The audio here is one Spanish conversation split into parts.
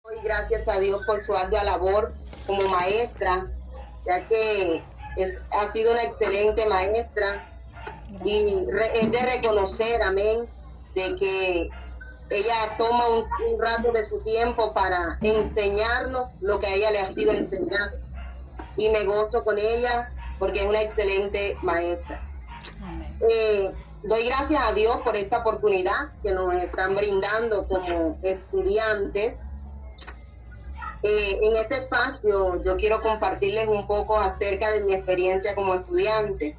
Doy gracias a Dios por su ardua labor como maestra, ya que ha sido una excelente maestra y es de reconocer, amén, de que ella toma un rato de su tiempo para enseñarnos lo que a ella le ha sido enseñado. Y me gozo con ella porque es una excelente maestra. Doy gracias a Dios por esta oportunidad que nos están brindando como estudiantes. En este espacio yo quiero compartirles un poco acerca de mi experiencia como estudiante,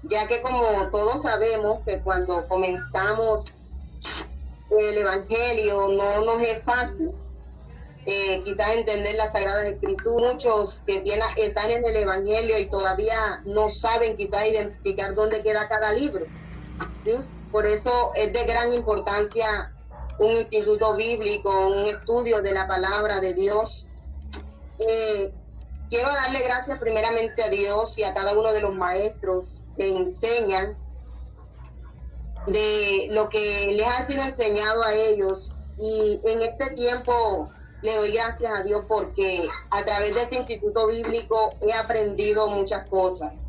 ya que como todos sabemos que cuando comenzamos el Evangelio no nos es fácil quizás entender las Sagradas Escrituras. Muchos que están en el Evangelio y todavía no saben quizás identificar dónde queda cada libro, ¿sí? Por eso es de gran importancia un instituto bíblico, un estudio de la palabra de Dios. Quiero darle gracias primeramente a Dios y a cada uno de los maestros que enseñan de lo que les ha sido enseñado a ellos. Y en este tiempo le doy gracias a Dios porque a través de este instituto bíblico he aprendido muchas cosas.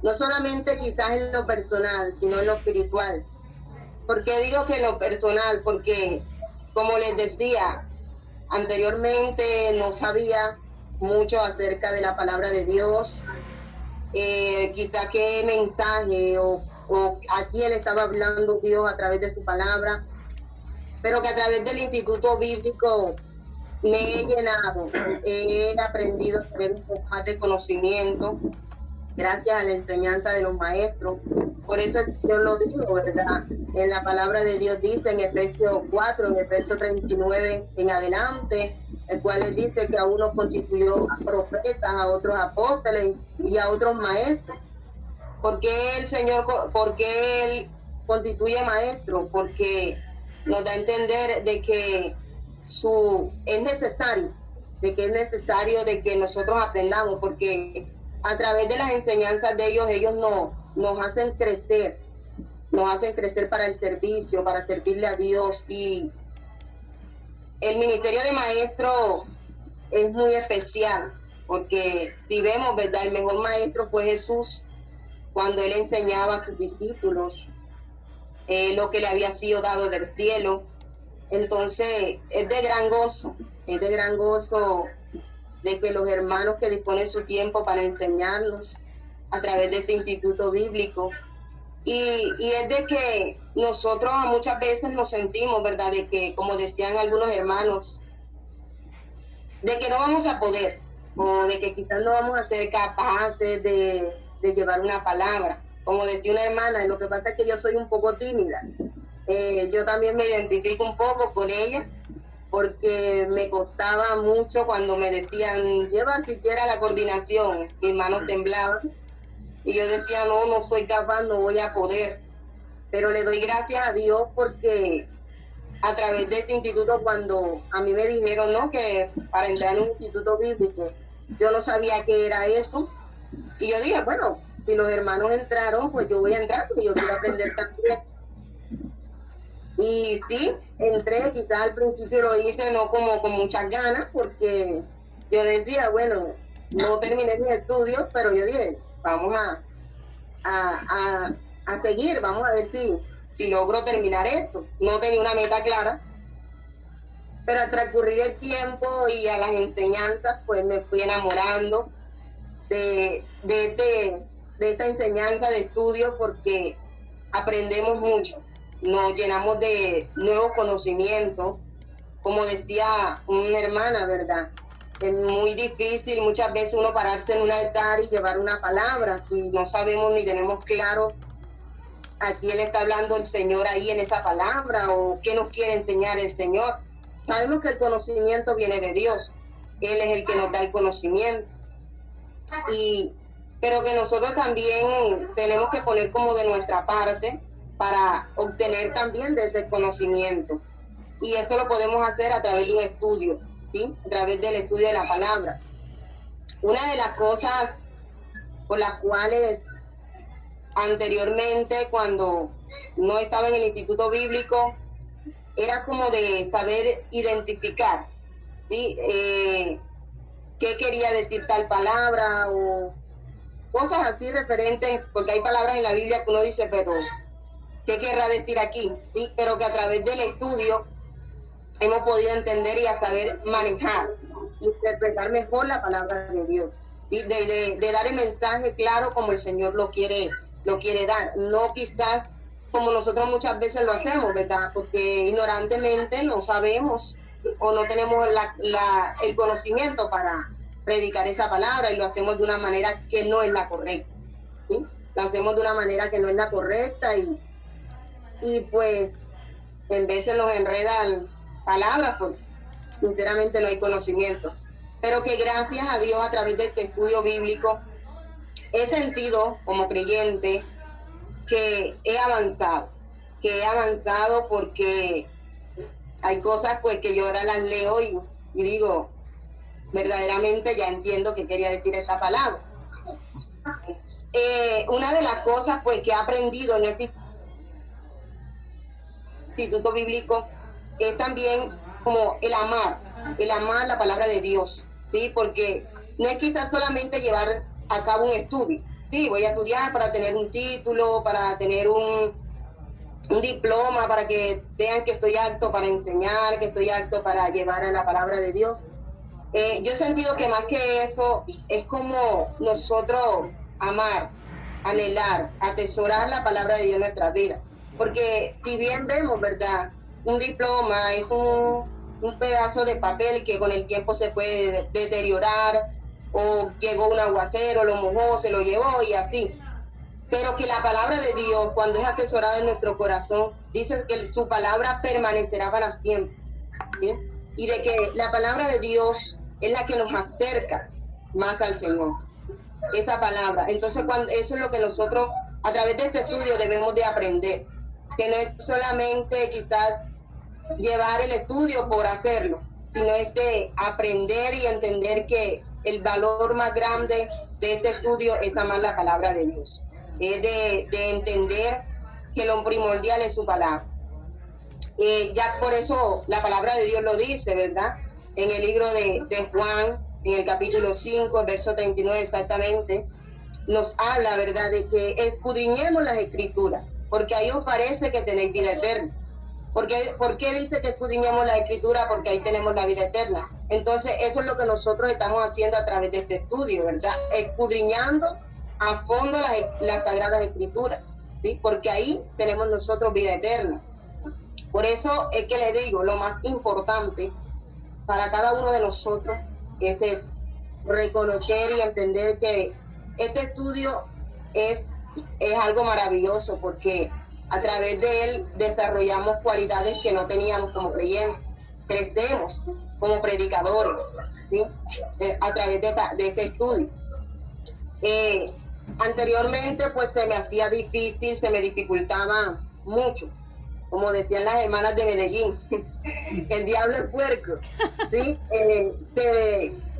No solamente quizás en lo personal, sino en lo espiritual. ¿Por qué digo que en lo personal? Porque, como les decía, anteriormente no sabía mucho acerca de la palabra de Dios, quizá qué mensaje o a quién estaba hablando Dios a través de su palabra, pero que a través del instituto bíblico me he llenado, he aprendido a tener un poco más de conocimiento gracias a la enseñanza de los maestros. Por eso yo lo digo, ¿verdad? En la palabra de Dios dice en Efesios 4, en el verso 39 en adelante, el cual les dice que a unos constituyó a profetas, a otros apóstoles y a otros maestros. ¿Por qué el Señor, por qué Él constituye maestros? Porque nos da a entender de que es necesario de que nosotros aprendamos, porque a través de las enseñanzas de ellos nos hacen crecer para el servicio, para servirle a Dios. Y el ministerio de maestro es muy especial, porque si vemos, ¿verdad? El mejor maestro fue Jesús, cuando Él enseñaba a sus discípulos lo que le había sido dado del cielo. Entonces es de gran gozo de que los hermanos que disponen su tiempo para enseñarnos a través de este instituto bíblico, y es de que nosotros muchas veces nos sentimos, ¿verdad?, de que, como decían algunos hermanos, de que no vamos a poder, o de que quizás no vamos a ser capaces de llevar una palabra. Como decía una hermana, lo que pasa es que yo soy un poco tímida. Yo también me identifico un poco con ella, porque me costaba mucho cuando me decían, lleva siquiera la coordinación, mis manos temblaban, y yo decía, no soy capaz, no voy a poder. Pero le doy gracias a Dios porque a través de este instituto, cuando a mí me dijeron, no, que para entrar en un instituto bíblico, yo no sabía qué era eso, y yo dije, bueno, si los hermanos entraron, pues yo voy a entrar, porque yo quiero aprender también. Y sí, entré, quizás al principio lo hice no como con muchas ganas, porque yo decía, bueno, no terminé mis estudios, pero yo dije, vamos a seguir, vamos a ver si logro terminar esto. No tenía una meta clara, pero al transcurrir el tiempo y a las enseñanzas, pues me fui enamorando de esta enseñanza de estudio, porque aprendemos mucho, nos llenamos de nuevos conocimientos. Como decía una hermana, ¿verdad?, es muy difícil muchas veces uno pararse en un altar y llevar una palabra si no sabemos ni tenemos claro a quién le está hablando el Señor ahí en esa palabra, o qué nos quiere enseñar el Señor. Sabemos que el conocimiento viene de Dios, Él es el que nos da el conocimiento, pero que nosotros también tenemos que poner como de nuestra parte para obtener también de ese conocimiento, y eso lo podemos hacer a través de un estudio, ¿sí?, a través del estudio de la palabra. Una de las cosas por las cuales anteriormente, cuando no estaba en el instituto bíblico, era como de saber identificar ¿sí? ¿Qué quería decir tal palabra? O cosas así referentes, porque hay palabras en la Biblia que uno dice, pero ¿qué querrá decir aquí? ¿Sí? Pero que a través del estudio hemos podido entender y a saber manejar, interpretar mejor la palabra de Dios, ¿sí? De dar el mensaje claro como el Señor lo quiere dar, no quizás como nosotros muchas veces lo hacemos, ¿verdad? Porque ignorantemente no sabemos o no tenemos el conocimiento para predicar esa palabra y lo hacemos de una manera que no es la correcta, ¿sí? Lo hacemos de una manera que no es la correcta y pues en veces nos enredan palabras porque sinceramente no hay conocimiento. Pero que gracias a Dios a través de este estudio bíblico he sentido como creyente que he avanzado porque hay cosas pues que yo ahora las leo y digo, verdaderamente ya entiendo qué quería decir esta palabra. Una de las cosas pues que he aprendido en este instituto bíblico es también como el amar la palabra de Dios, ¿sí? Porque no es quizás solamente llevar a cabo un estudio, sí, voy a estudiar para tener un título, para tener un diploma, para que vean que estoy apto para enseñar, que estoy apto para llevar a la palabra de Dios. Yo he sentido que más que eso es como nosotros amar, anhelar, atesorar la palabra de Dios en nuestras vidas. Porque si bien vemos, ¿verdad? Un diploma es un pedazo de papel que con el tiempo se puede deteriorar, o llegó un aguacero, lo mojó, se lo llevó y así. Pero que la palabra de Dios, cuando es atesorada en nuestro corazón, dice que su palabra permanecerá para siempre, ¿sí? Y de que la palabra de Dios es la que nos acerca más al Señor, esa palabra. Entonces, eso es lo que nosotros a través de este estudio debemos de aprender, que no es solamente quizás llevar el estudio por hacerlo, sino es de aprender y entender que el valor más grande de este estudio es amar la palabra de Dios, es de entender que lo primordial es su palabra. Ya por eso la palabra de Dios lo dice, ¿verdad? En el libro de Juan, en el capítulo 5, verso 39 exactamente, nos habla, ¿verdad?, de que escudriñemos las escrituras, porque ahí os parece que tenéis vida eterna. ¿Por qué dice que escudriñemos la escritura? Porque ahí tenemos la vida eterna. Entonces, eso es lo que nosotros estamos haciendo a través de este estudio, ¿verdad? Escudriñando a fondo las sagradas escrituras, ¿sí? Porque ahí tenemos nosotros vida eterna. Por eso es que les digo, lo más importante para cada uno de nosotros es eso, reconocer y entender que este estudio es algo maravilloso, porque a través de él desarrollamos cualidades que no teníamos como creyentes, crecemos como predicadores, ¿sí? A través de este estudio. Anteriormente pues se me hacía difícil, se me dificultaba mucho, como decían las hermanas de Medellín, el diablo es puerco, ¿sí?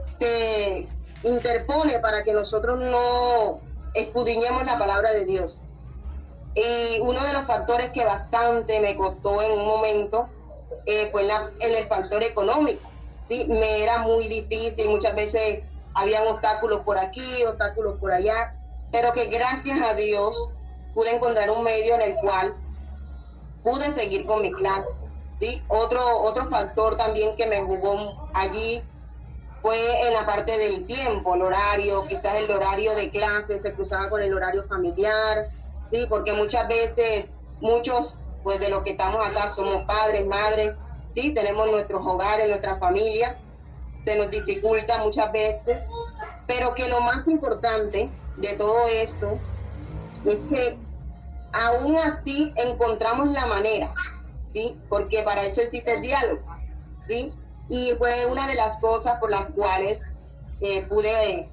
Se interpone para que nosotros no escudriñemos la palabra de Dios. Y uno de los factores que bastante me costó en un momento fue en el factor económico, ¿sí? Me era muy difícil, muchas veces habían obstáculos por aquí, obstáculos por allá, pero que gracias a Dios pude encontrar un medio en el cual pude seguir con mis clases, ¿sí? Otro factor también que me jugó allí fue en la parte del tiempo, el horario, quizás el horario de clase se cruzaba con el horario familiar, ¿sí? Porque muchas veces, muchos pues de los que estamos acá somos padres, madres, ¿sí? Tenemos nuestros hogares, nuestra familia, se nos dificulta muchas veces, pero que lo más importante de todo esto es que aún así encontramos la manera, ¿sí? Porque para eso existe el diálogo, ¿sí? Y fue una de las cosas por las cuales pude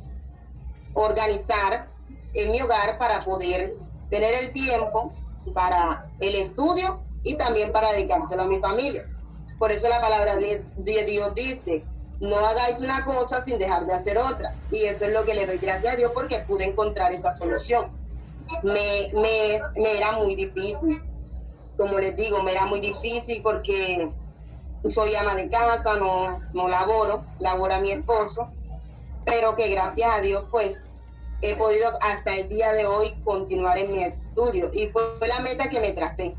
organizar en mi hogar para poder tener el tiempo para el estudio y también para dedicárselo a mi familia. Por eso la palabra de Dios dice, no hagáis una cosa sin dejar de hacer otra. Y eso es lo que le doy gracias a Dios, porque pude encontrar esa solución. Me era muy difícil, como les digo, me era muy difícil porque soy ama de casa, no labora mi esposo, pero que gracias a Dios pues he podido hasta el día de hoy continuar en mi estudio, y fue la meta que me tracé,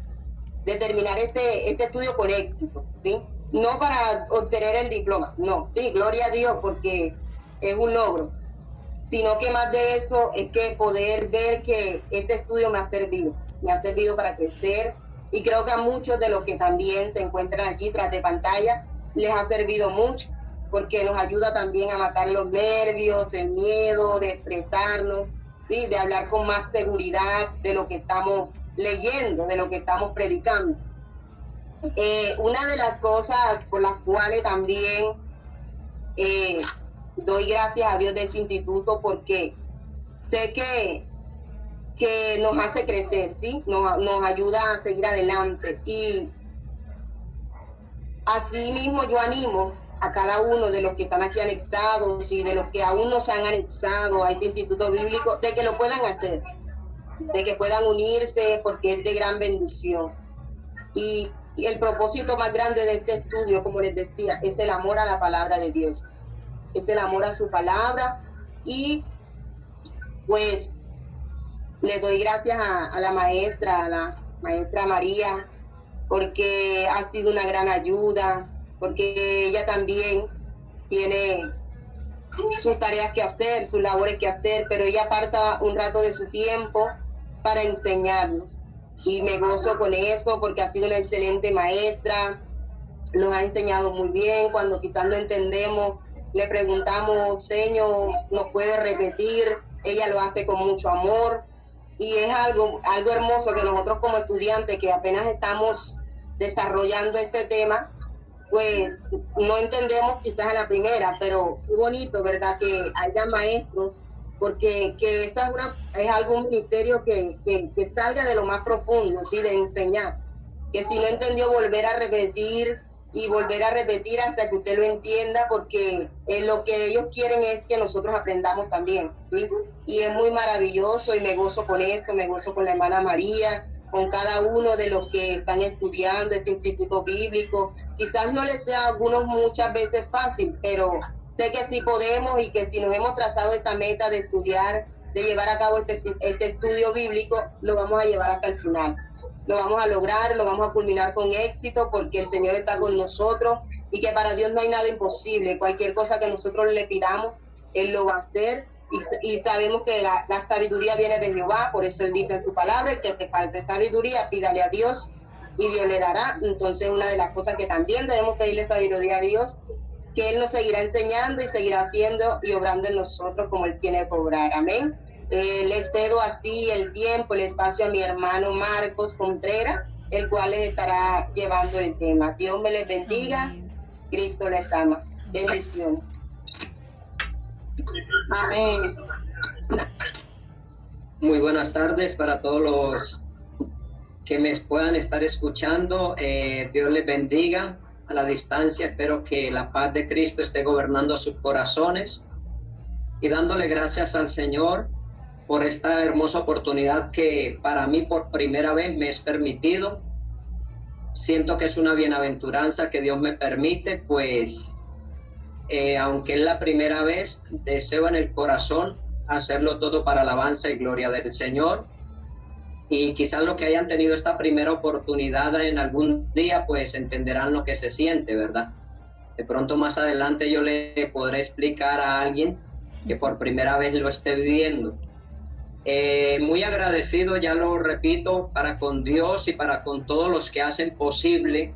de terminar este estudio con éxito, ¿sí? No para obtener el diploma, no, sí, gloria a Dios, porque es un logro, sino que más de eso es que poder ver que este estudio me ha servido para crecer, y creo que a muchos de los que también se encuentran aquí tras de pantalla les ha servido mucho, porque nos ayuda también a matar los nervios, el miedo de expresarnos, ¿sí? De hablar con más seguridad de lo que estamos leyendo, de lo que estamos predicando. Una de las cosas por las cuales también doy gracias a Dios de este instituto, porque sé que nos hace crecer, ¿sí? Nos ayuda a seguir adelante, y así mismo yo animo a cada uno de los que están aquí anexados y de los que aún no se han anexado a este instituto bíblico, de que lo puedan hacer, de que puedan unirse, porque es de gran bendición. Y el propósito más grande de este estudio, como les decía, es el amor a la palabra de Dios, es el amor a su palabra. Y pues le doy gracias a la maestra María, porque ha sido una gran ayuda, porque ella también tiene sus tareas que hacer, sus labores que hacer, pero ella aparta un rato de su tiempo para enseñarnos, y me gozo con eso, porque ha sido una excelente maestra, nos ha enseñado muy bien. Cuando quizás no entendemos, le preguntamos, Señor, ¿nos puede repetir? Ella lo hace con mucho amor, y es algo hermoso que nosotros como estudiantes que apenas estamos desarrollando este tema, pues no entendemos quizás a la primera, pero es bonito, ¿verdad?, que haya maestros, porque que esa es algún ministerio que salga de lo más profundo, ¿sí?, de enseñar, que si no entendió, volver a repetir y volver a repetir hasta que usted lo entienda, porque lo que ellos quieren es que nosotros aprendamos también, ¿sí? Y es muy maravilloso, y me gozo con eso, me gozo con la hermana María, con cada uno de los que están estudiando este instituto bíblico. Quizás no les sea a algunos muchas veces fácil, pero sé que sí podemos, y que si nos hemos trazado esta meta de estudiar, de llevar a cabo este estudio bíblico, lo vamos a llevar hasta el final. Lo vamos a lograr, lo vamos a culminar con éxito, porque el Señor está con nosotros, y que para Dios no hay nada imposible. Cualquier cosa que nosotros le pidamos, Él lo va a hacer, y sabemos que la sabiduría viene de Jehová. Por eso Él dice en su palabra, que te falte sabiduría, pídale a Dios y Dios le dará. Entonces, una de las cosas que también debemos pedirle sabiduría a Dios, que Él nos seguirá enseñando y seguirá haciendo y obrando en nosotros como Él tiene que obrar. Amén. Le cedo así el tiempo, el espacio a mi hermano Marcos Contreras, el cual les estará llevando el tema. Dios me les bendiga. Cristo les ama. Bendiciones. Amén. Muy buenas tardes para todos los que me puedan estar escuchando. Dios les bendiga a la distancia. Espero que la paz de Cristo esté gobernando sus corazones, y dándole gracias al Señor por esta hermosa oportunidad que para mí por primera vez me es permitido. Siento que es una bienaventuranza que Dios me permite, pues aunque es la primera vez, deseo en el corazón hacerlo todo para alabanza y gloria del Señor. Y quizás los que hayan tenido esta primera oportunidad en algún día, pues entenderán lo que se siente, ¿verdad? De pronto más adelante yo le podré explicar a alguien que por primera vez lo esté viviendo. Muy agradecido, ya lo repito, para con Dios y para con todos los que hacen posible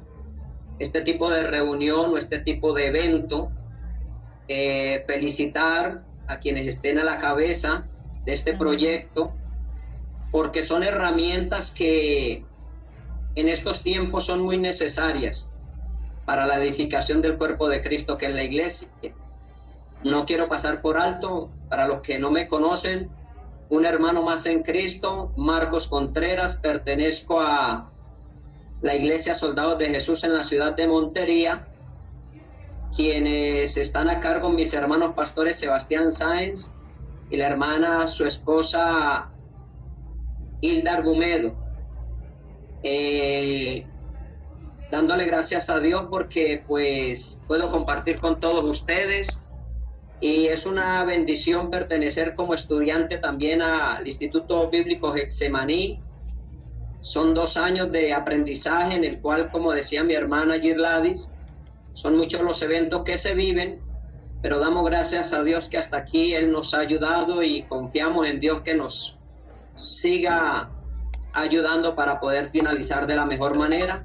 este tipo de reunión o este tipo de evento. Felicitar a quienes estén a la cabeza de este proyecto, porque son herramientas que en estos tiempos son muy necesarias para la edificación del cuerpo de Cristo, que es la iglesia. No quiero pasar por alto, para los que no me conocen, un hermano más en Cristo, Marcos Contreras, pertenezco a la Iglesia Soldados de Jesús en la ciudad de Montería. Quienes están a cargo, mis hermanos pastores Sebastián Sáenz y la hermana, su esposa Hilda Argumedo. dándole gracias a Dios porque pues puedo compartir con todos ustedes, y es una bendición pertenecer como estudiante también al Instituto Bíblico Getsemaní. Son 2 años de aprendizaje en el cual, como decía mi hermana Girladis, son muchos los eventos que se viven, pero damos gracias a Dios que hasta aquí Él nos ha ayudado, y confiamos en Dios que nos siga ayudando para poder finalizar de la mejor manera,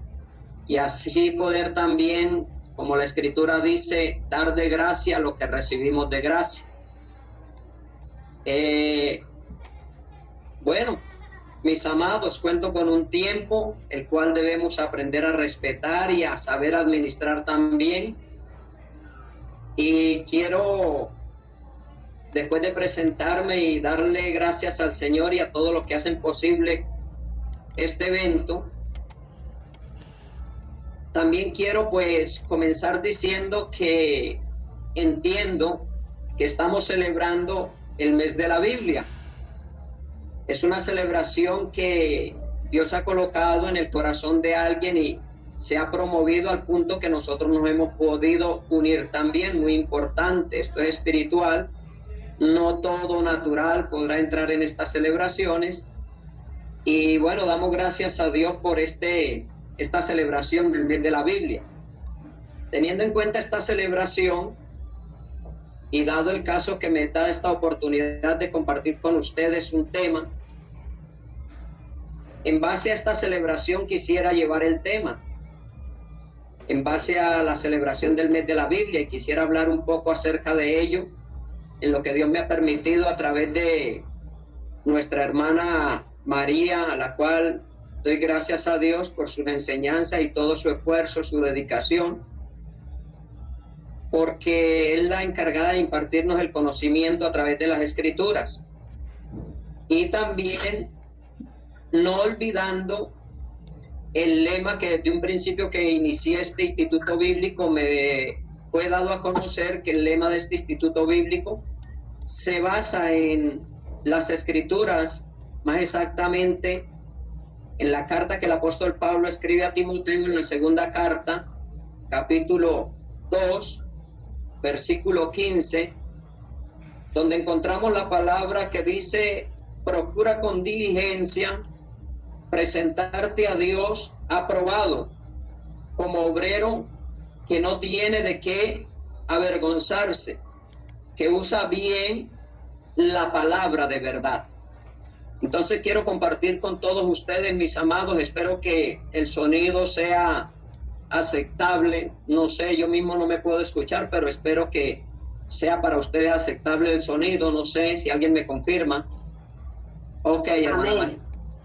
y así poder también, como la Escritura dice, dar de gracia lo que recibimos de gracia. Bueno, mis amados, cuento con un tiempo el cual debemos aprender a respetar y a saber administrar también. Y quiero, después de presentarme y darle gracias al Señor y a todos los que hacen posible este evento, también quiero pues comenzar diciendo que entiendo que estamos celebrando el mes de la Biblia. Es una celebración que Dios ha colocado en el corazón de alguien y se ha promovido al punto que nosotros nos hemos podido unir también. Muy importante, esto es espiritual, no todo natural podrá entrar en estas celebraciones. Y bueno, damos gracias a Dios por esta celebración del mes de la Biblia. Teniendo en cuenta esta celebración, y dado el caso que me da esta oportunidad de compartir con ustedes un tema, en base a esta celebración quisiera llevar el tema, en base a la celebración del mes de la Biblia, y quisiera hablar un poco acerca de ello, en lo que Dios me ha permitido a través de nuestra hermana María, a la cual doy gracias a Dios por sus enseñanzas y todo su esfuerzo, su dedicación, porque es la encargada de impartirnos el conocimiento a través de las Escrituras. Y también no olvidando el lema que desde un principio que inicié este instituto bíblico me fue dado a conocer, que el lema de este instituto bíblico se basa en las Escrituras, más exactamente en la carta que el apóstol Pablo escribe a Timoteo, en la segunda carta, capítulo 2, versículo 15, donde encontramos la palabra que dice: procura con diligencia presentarte a Dios aprobado, como obrero que no tiene de qué avergonzarse, que usa bien la palabra de verdad. Entonces quiero compartir con todos ustedes, mis amados, espero que el sonido sea aceptable. No sé, yo mismo no me puedo escuchar, pero espero que sea para ustedes aceptable el sonido. No sé si alguien me confirma. Ok, hermano.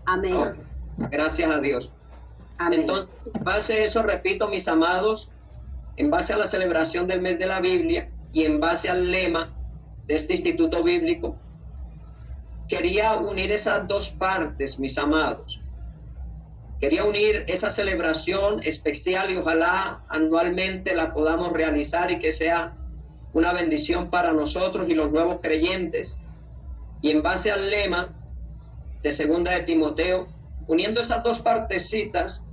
Amén. Okay. Gracias a Dios. Amén. Entonces, en base a eso, repito, mis amados, en base a la celebración del mes de la Biblia y en base al lema de este instituto bíblico, quería unir esas dos partes, mis amados. Quería unir esa celebración especial, y ojalá anualmente la podamos realizar y que sea una bendición para nosotros y los nuevos creyentes. Y en base al lema de segunda de Timoteo, uniendo esas dos partecitas,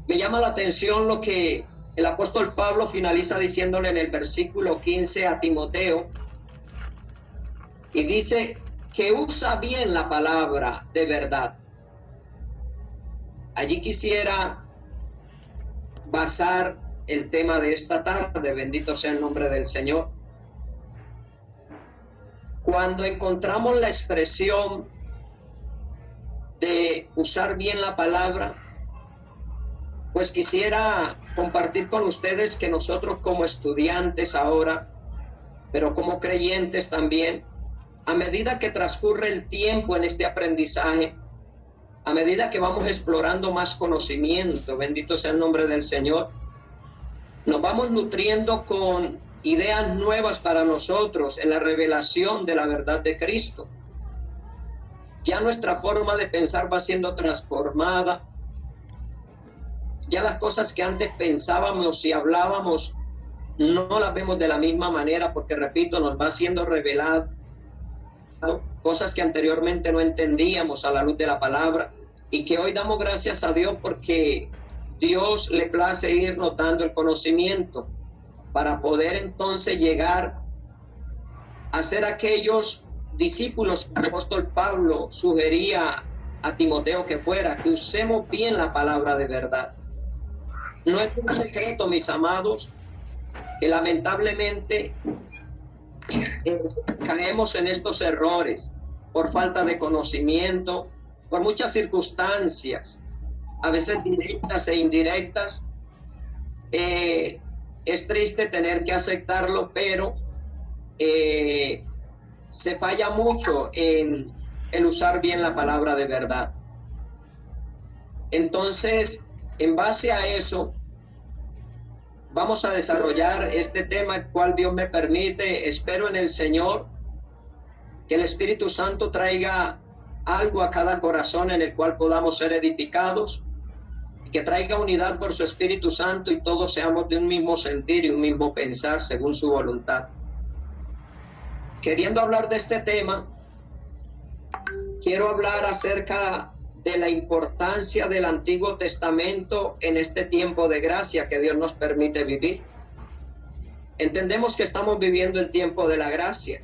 me llama la atención lo que el apóstol Pablo finaliza diciéndole en el versículo 15 a Timoteo, y dice que usa bien la palabra de verdad. Allí quisiera basar el tema de esta tarde, bendito sea el nombre del Señor. Cuando encontramos la expresión de usar bien la palabra, pues quisiera compartir con ustedes que nosotros como estudiantes ahora, pero como creyentes también, a medida que transcurre el tiempo en este aprendizaje, a medida que vamos explorando más conocimiento, bendito sea el nombre del Señor, nos vamos nutriendo con ideas nuevas para nosotros en la revelación de la verdad de Cristo. Ya nuestra forma de pensar va siendo transformada. Ya las cosas que antes pensábamos y hablábamos no las vemos de la misma manera, porque, repito, nos va siendo revelado cosas que anteriormente no entendíamos a la luz de la palabra, y que hoy damos gracias a Dios porque Dios le place irnos dando el conocimiento para poder entonces llegar a ser aquellos discípulos que el apóstol Pablo sugería a Timoteo que fuera, que usemos bien la palabra de verdad. No es un secreto, mis amados, que lamentablemente caemos en estos errores por falta de conocimiento, por muchas circunstancias, a veces directas e indirectas. Es triste tener que aceptarlo, pero se falla mucho en el usar bien la palabra de verdad. Entonces, en base a eso, vamos a desarrollar este tema, el cual Dios me permite. Espero en el Señor que el Espíritu Santo traiga algo a cada corazón en el cual podamos ser edificados, y que traiga unidad por su Espíritu Santo y todos seamos de un mismo sentir y un mismo pensar según su voluntad. Queriendo hablar de este tema, quiero hablar acerca de la importancia del Antiguo Testamento en este tiempo de gracia que Dios nos permite vivir. Entendemos que estamos viviendo el tiempo de la gracia,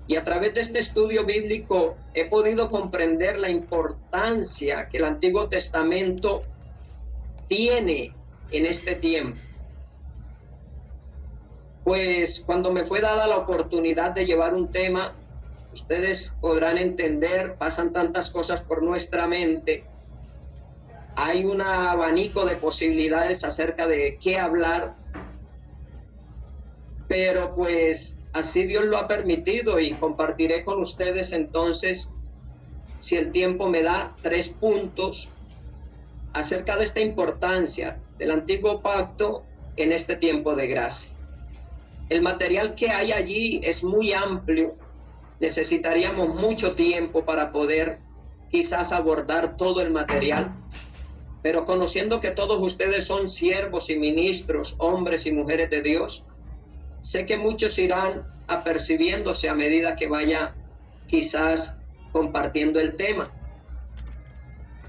y a través de este estudio bíblico he podido comprender la importancia que el Antiguo Testamento tiene en este tiempo. Pues cuando me fue dada la oportunidad de llevar un tema, ustedes podrán entender, pasan tantas cosas por nuestra mente, hay un abanico de posibilidades acerca de qué hablar, pero pues así Dios lo ha permitido, y compartiré con ustedes entonces, si el tiempo me da, 3 puntos acerca de esta importancia del Antiguo Pacto en este tiempo de gracia. El material que hay allí es muy amplio. Necesitaríamos mucho tiempo para poder quizás abordar todo el material, pero conociendo que todos ustedes son siervos y ministros, hombres y mujeres de Dios, sé que muchos irán apercibiéndose a medida que vaya quizás compartiendo el tema.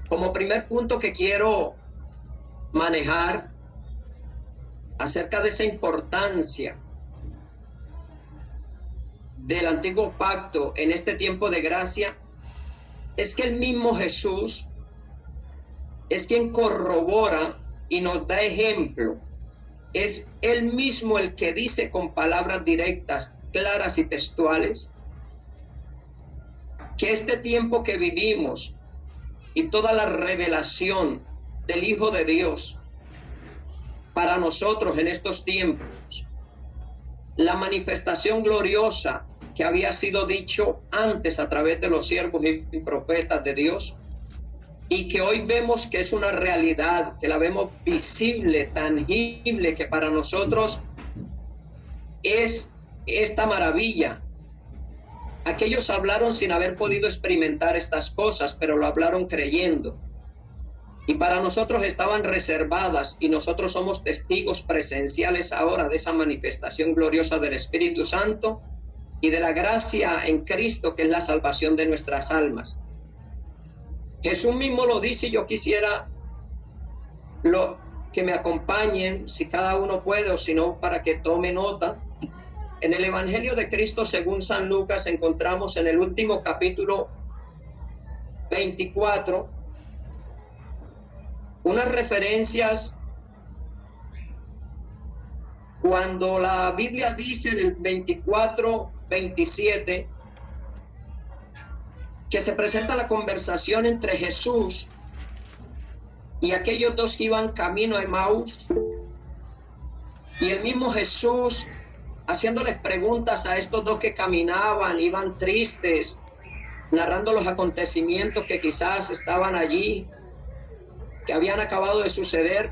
Como primer punto que quiero manejar acerca de esa importancia del Antiguo Pacto en este tiempo de gracia, es que el mismo Jesús es quien corrobora y nos da ejemplo. Es él mismo el que dice con palabras directas, claras y textuales, que este tiempo que vivimos y toda la revelación del Hijo de Dios para nosotros en estos tiempos, la manifestación gloriosa que había sido dicho antes a través de los siervos y profetas de Dios, y que hoy vemos que es una realidad, que la vemos visible, tangible, que para nosotros es esta maravilla. Aquellos hablaron sin haber podido experimentar estas cosas, pero lo hablaron creyendo. Y para nosotros estaban reservadas, y nosotros somos testigos presenciales ahora de esa manifestación gloriosa del Espíritu Santo y de la gracia en Cristo, que es la salvación de nuestras almas. Jesús mismo lo dice, y yo quisiera que me acompañen, si cada uno puede, o si no, para que tome nota. En el Evangelio de Cristo según San Lucas encontramos en el último capítulo 24 unas referencias cuando la Biblia dice en el 24:27 que se presenta la conversación entre Jesús y aquellos dos que iban camino a Emaús, y el mismo Jesús haciéndoles preguntas a estos dos que caminaban, iban tristes, narrando los acontecimientos que quizás estaban allí, que habían acabado de suceder,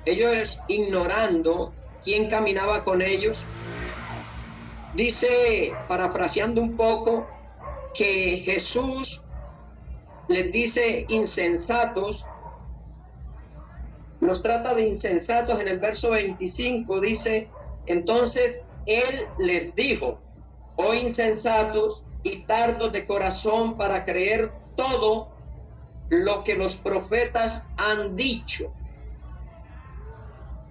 ellos ignorando quién caminaba con ellos. Dice, parafraseando un poco, que Jesús les dice insensatos, los trata de insensatos. En el verso 25 dice, entonces él les dijo, oh insensatos y tardos de corazón para creer todo lo que los profetas han dicho.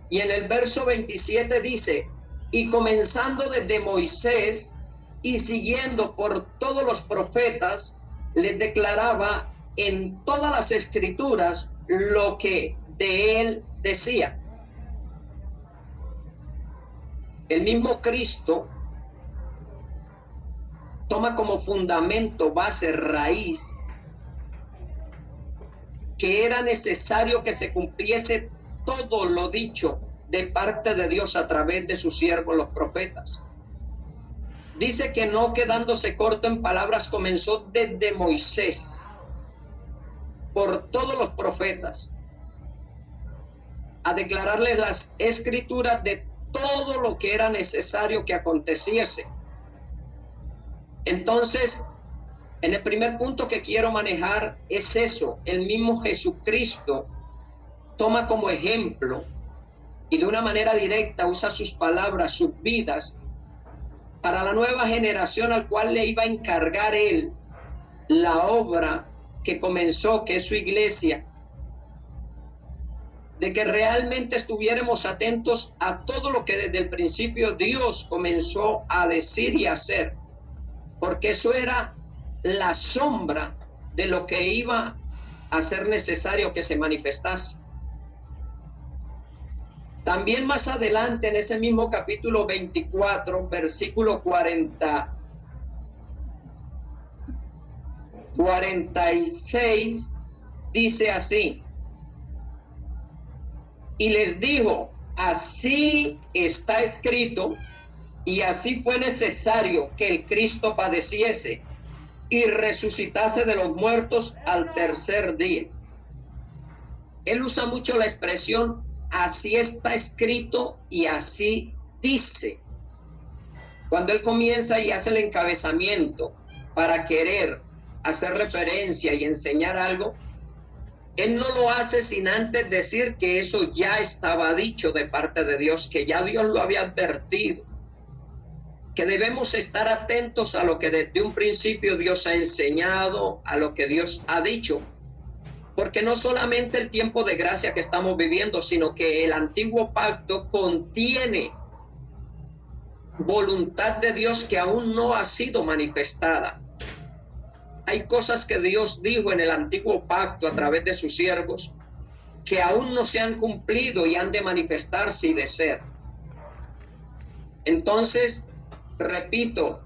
Y en el verso 27 dice, y comenzando desde Moisés y siguiendo por todos los profetas, les declaraba en todas las escrituras lo que de él decía. El mismo Cristo toma como fundamento, base, raíz, que era necesario que se cumpliese todo lo dicho de parte de Dios a través de sus siervos los profetas. Dice que no quedándose corto en palabras, comenzó desde Moisés, por todos los profetas, a declararles las escrituras de todo lo que era necesario que aconteciese. Entonces, en el primer punto que quiero manejar es eso. El mismo Jesucristo toma como ejemplo y de una manera directa usa sus palabras, sus vidas, para la nueva generación al cual le iba a encargar él la obra que comenzó, que es su iglesia, de que realmente estuviéramos atentos a todo lo que desde el principio Dios comenzó a decir y a hacer, porque eso era la sombra de lo que iba a ser necesario que se manifestase. También más adelante en ese mismo capítulo 24, versículo 46, dice así, y les dijo, así está escrito, y así fue necesario que el Cristo padeciese y resucitase de los muertos al tercer día. Él usa mucho la expresión, así está escrito y así dice. Cuando él comienza y hace el encabezamiento para querer hacer referencia y enseñar algo, él no lo hace sin antes decir que eso ya estaba dicho de parte de Dios, que ya Dios lo había advertido, que debemos estar atentos a lo que desde un principio Dios ha enseñado, a lo que Dios ha dicho, porque no solamente el tiempo de gracia que estamos viviendo, sino que el antiguo pacto contiene voluntad de Dios que aún no ha sido manifestada. Hay cosas que Dios dijo en el antiguo pacto a través de sus siervos que aún no se han cumplido y han de manifestarse y de ser. Entonces, repito,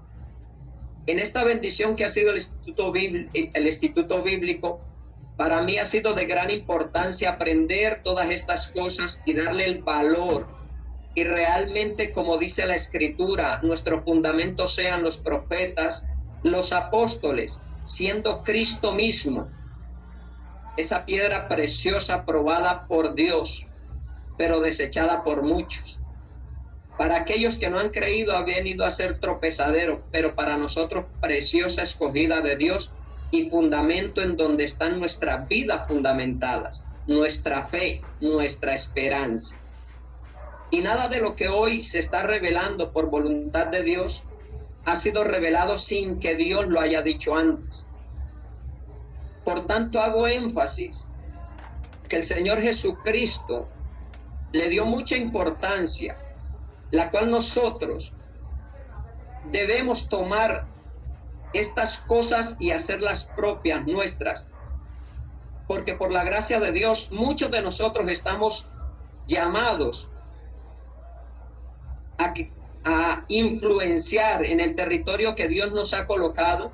en esta bendición que ha sido el Instituto Bíblico, para mí ha sido de gran importancia aprender todas estas cosas y darle el valor. Y realmente, como dice la Escritura, nuestros fundamentos sean los profetas, los apóstoles, siendo Cristo mismo, esa piedra preciosa probada por Dios, pero desechada por muchos. Para aquellos que no han creído ha venido a ser tropezadero, pero para nosotros preciosa escogida de Dios y fundamento en donde están nuestras vidas fundamentadas, nuestra fe, nuestra esperanza. Y nada de lo que hoy se está revelando por voluntad de Dios ha sido revelado sin que Dios lo haya dicho antes. Por tanto, hago énfasis que el Señor Jesucristo le dio mucha importancia, la cual nosotros debemos tomar estas cosas y hacerlas propias nuestras, porque por la gracia de Dios muchos de nosotros estamos llamados a influenciar en el territorio que Dios nos ha colocado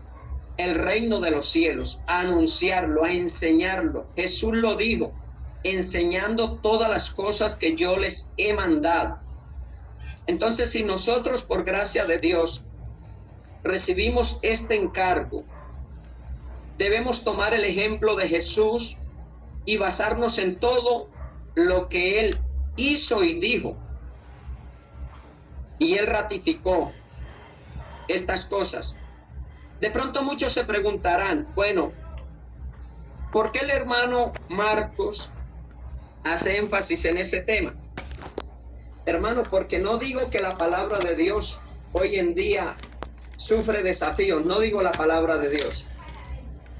el reino de los cielos, a anunciarlo, a enseñarlo. Jesús lo dijo, enseñando todas las cosas que yo les he mandado. Entonces, si nosotros por gracia de Dios recibimos este encargo, debemos tomar el ejemplo de Jesús y basarnos en todo lo que Él hizo y dijo. Y Él ratificó estas cosas. De pronto muchos se preguntarán, bueno, ¿por qué el hermano Marcos hace énfasis en ese tema? Hermano, porque no digo que la palabra de Dios hoy en día sufre desafíos, no digo la palabra de Dios.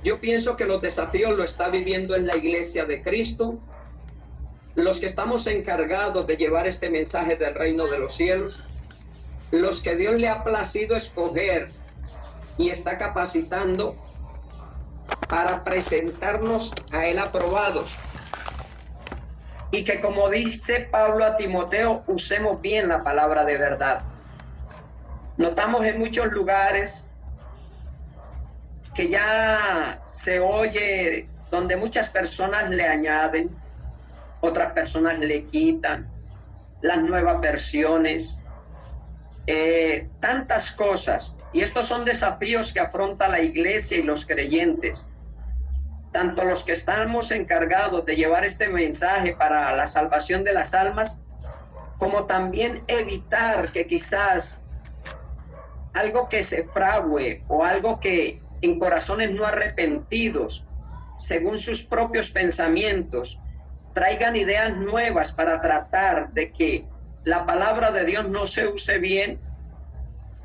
Yo pienso que los desafíos lo está viviendo en la iglesia de Cristo, los que estamos encargados de llevar este mensaje del reino de los cielos, los que Dios le ha placido escoger y está capacitando para presentarnos a Él aprobados. Y que, como dice Pablo a Timoteo, usemos bien la palabra de verdad. Notamos en muchos lugares que ya se oye donde muchas personas le añaden, otras personas le quitan, las nuevas versiones, tantas cosas. Y estos son desafíos que afronta la iglesia y los creyentes, tanto los que estamos encargados de llevar este mensaje para la salvación de las almas, como también evitar que quizás algo que se fragüe o algo que en corazones no arrepentidos, según sus propios pensamientos, traigan ideas nuevas para tratar de que la palabra de Dios no se use bien,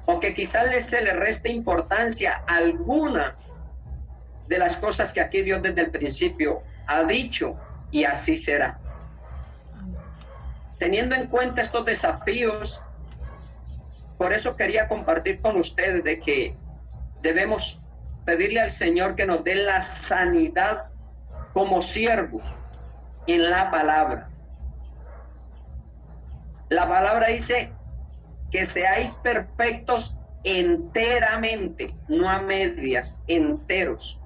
o que quizás se le reste importancia a alguna de las cosas que aquí Dios desde el principio ha dicho, y así será. Teniendo en cuenta estos desafíos, por eso quería compartir con ustedes de que debemos pedirle al Señor que nos dé la sanidad como siervos en la palabra. La palabra dice que seáis perfectos enteramente, no a medias, enteros,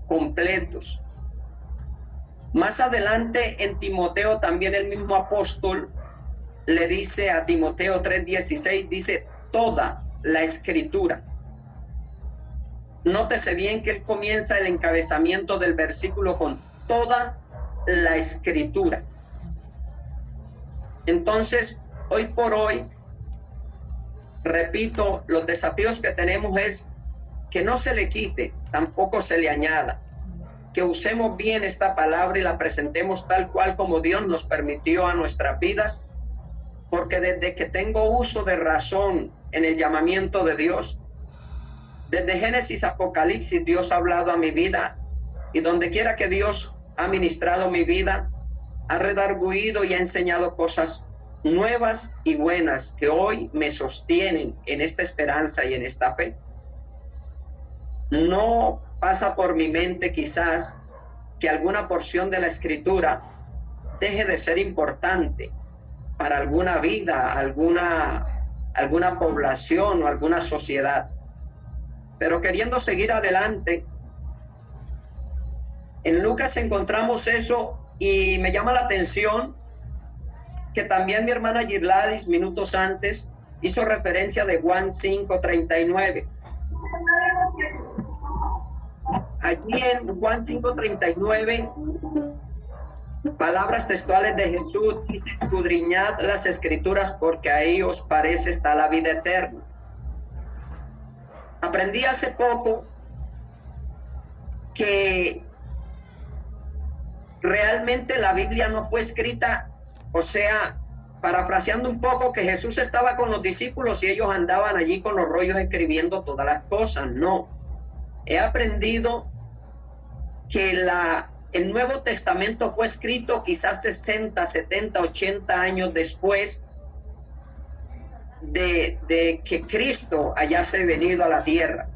completos. Más adelante en Timoteo también el mismo apóstol le dice a Timoteo 3:16, dice toda la escritura. Nótese bien que él comienza el encabezamiento del versículo con toda la escritura. Entonces, hoy por hoy, repito, los desafíos que tenemos es que no se le quite, tampoco se le añada, que usemos bien esta palabra y la presentemos tal cual como Dios nos permitió a nuestras vidas, porque desde que tengo uso de razón en el llamamiento de Dios, desde Génesis a Apocalipsis, Dios ha hablado a mi vida, y donde quiera que Dios ha ministrado mi vida, ha redarguido y ha enseñado cosas nuevas y buenas que hoy me sostienen en esta esperanza y en esta fe. No pasa por mi mente quizás que alguna porción de la escritura deje de ser importante para alguna vida, alguna población o alguna sociedad. Pero queriendo seguir adelante, en Lucas encontramos eso, y me llama la atención que también mi hermana Girladis minutos antes hizo referencia de Juan 5:39. Allí en Juan 5:39, palabras textuales de Jesús, dice: escudriñad las escrituras porque ahí os parece está la vida eterna. Aprendí hace poco que realmente la Biblia no fue escrita, o sea, parafraseando un poco, que Jesús estaba con los discípulos y ellos andaban allí con los rollos escribiendo todas las cosas. No, he aprendido que el Nuevo Testamento fue escrito quizás 60, 70, 80 años después de que Cristo hayase venido a la tierra.